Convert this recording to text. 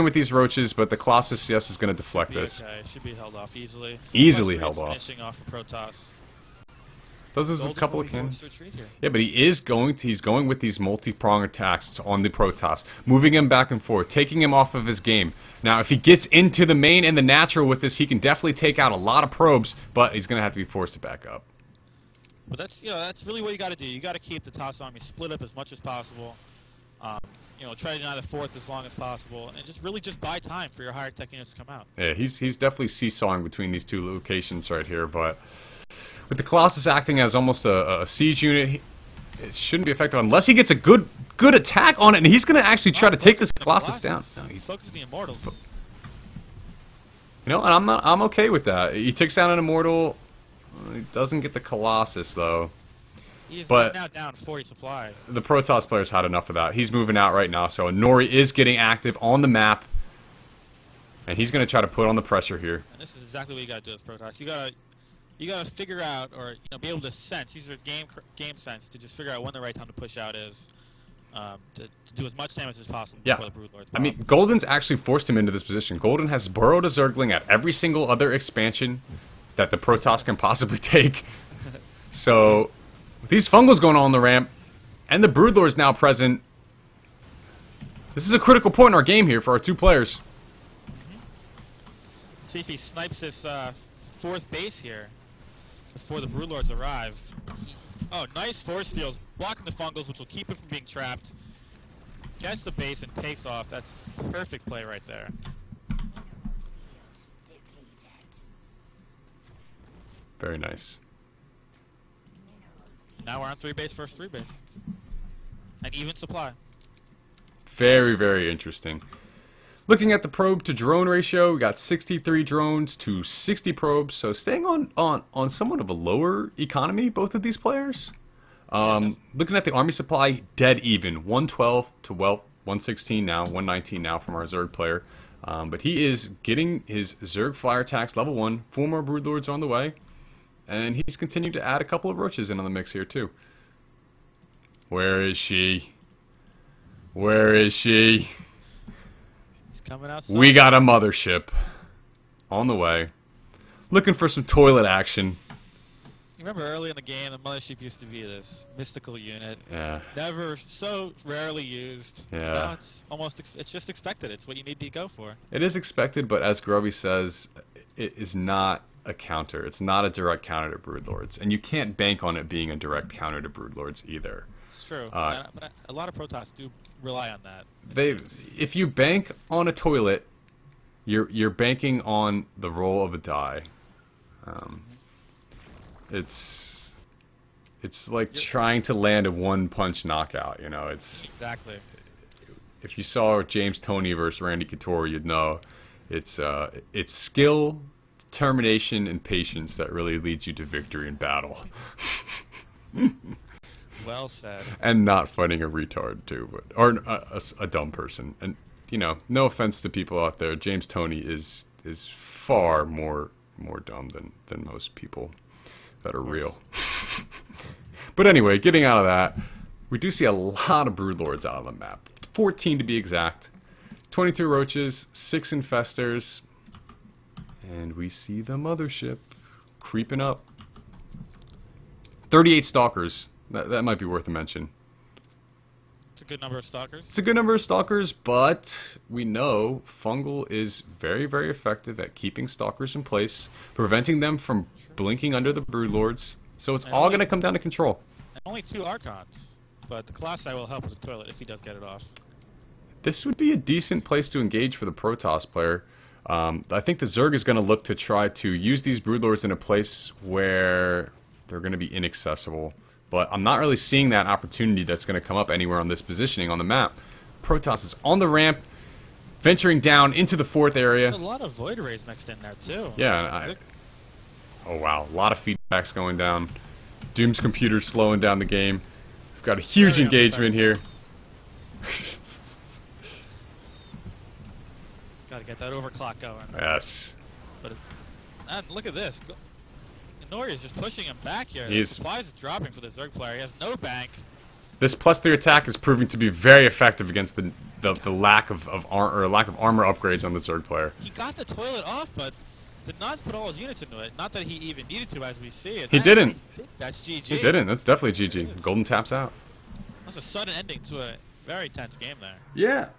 with these roaches, but the Colossus CS is going to deflect this. Okay, should be held off easily. Easily held off. Finishing off the Protoss. Those are a couple of cannons. Here. Yeah, but he's going with these multi-prong attacks on the Protoss, moving him back and forth, taking him off of his game. Now, if he gets into the main and the natural with this, he can definitely take out a lot of probes, but he's going to have to be forced to back up. But that's that's really what you got to do. You got to keep the Toss army split up as much as possible. Try to deny the fourth as long as possible, and just buy time for your higher tech units to come out. Yeah, he's definitely seesawing between these two locations right here, but with the Colossus acting as almost a siege unit, it shouldn't be effective unless he gets a good attack on it, and he's going to actually try to take this Colossus down. No, he's focusing the Immortals. And I'm okay with that. He takes down an Immortal. He doesn't get the Colossus though. He's but now down 40 supply. The Protoss players had enough of that. He's moving out right now, so Nori is getting active on the map, and he's going to try to put on the pressure here. And this is exactly what you got to do as Protoss. You gotta figure out, or be able to sense. These are game sense to just figure out when the right time to push out is, to do as much damage as possible before the Broodlords. I mean, Golden's actually forced him into this position. Golden has burrowed a Zergling at every single other expansion that the Protoss can possibly take. So, with these Fungals going on the ramp, and the Broodlords now present, this is a critical point in our game here for our two players. See if he snipes this fourth base here before the Broodlords arrive. Oh, nice force fields blocking the Fungals, which will keep him from being trapped. Gets the base and takes off. That's perfect play right there. Very nice. Now we're on 3 base versus 3 base. And even supply. Very, very interesting. Looking at the probe to drone ratio, we got 63 drones to 60 probes, so staying on somewhat of a lower economy, both of these players. Looking at the army supply, dead even. 112 to, 116 now, 119 now from our Zerg player. But he is getting his Zerg flyer attacks level 1, 4 more Broodlords on the way. And he's continued to add a couple of roaches in on the mix here, too. Where is she? Where is she? He's coming out. We got a mothership on the way. Looking for some toilet action. You remember early in the game, the mothership used to be this mystical unit. Yeah. Never, so rarely used. Yeah. Now it's just expected. It's what you need to go for. It is expected, but as Grubby says, it is not a counter. It's not a direct counter to Broodlords, and you can't bank on it being a direct counter to Broodlords either. It's true, but a lot of Protoss do rely on that. If you bank on a toilet, you're banking on the roll of a die. It's like trying to land a one-punch knockout. It's exactly. If you saw James Toney versus Randy Couture, you'd know it's skill, determination, and patience that really leads you to victory in battle. Well said. And not fighting a retard too, or a dumb person. And no offense to people out there, James Toney is far more dumb than most people that are real. But anyway, getting out of that, we do see a lot of Broodlords out on the map. 14 to be exact. 22 roaches, 6 infestors, and we see the mothership creeping up. 38 stalkers. That might be worth a mention. It's a good number of stalkers. It's a good number of stalkers, but we know Fungal is very, very effective at keeping stalkers in place, preventing them from blinking under the Broodlords. So it's all going to come down to control. And only 2 Archons, but the Colossi will help with the toilet if he does get it off. This would be a decent place to engage for the Protoss player. I think the Zerg is going to look to try to use these Broodlords in a place where they're going to be inaccessible. But I'm not really seeing that opportunity that's going to come up anywhere on this positioning on the map. Protoss is on the ramp, venturing down into the 4th area. There's a lot of Void Rays mixed in there, too. Yeah, oh wow, a lot of feedbacks going down. Doom's computer slowing down the game. We've got a huge engagement here. Got to get that overclock going. Yes. But look at this. Nori is just pushing him back here. The supplies are dropping for the Zerg player. He has no bank. This +3 attack is proving to be very effective against the the lack of armor upgrades on the Zerg player. He got the toilet off, but did not put all his units into it. Not that he even needed to, as we see it. He didn't. That's GG. He didn't. That's definitely GG. Golden taps out. That's a sudden ending to a very tense game there. Yeah.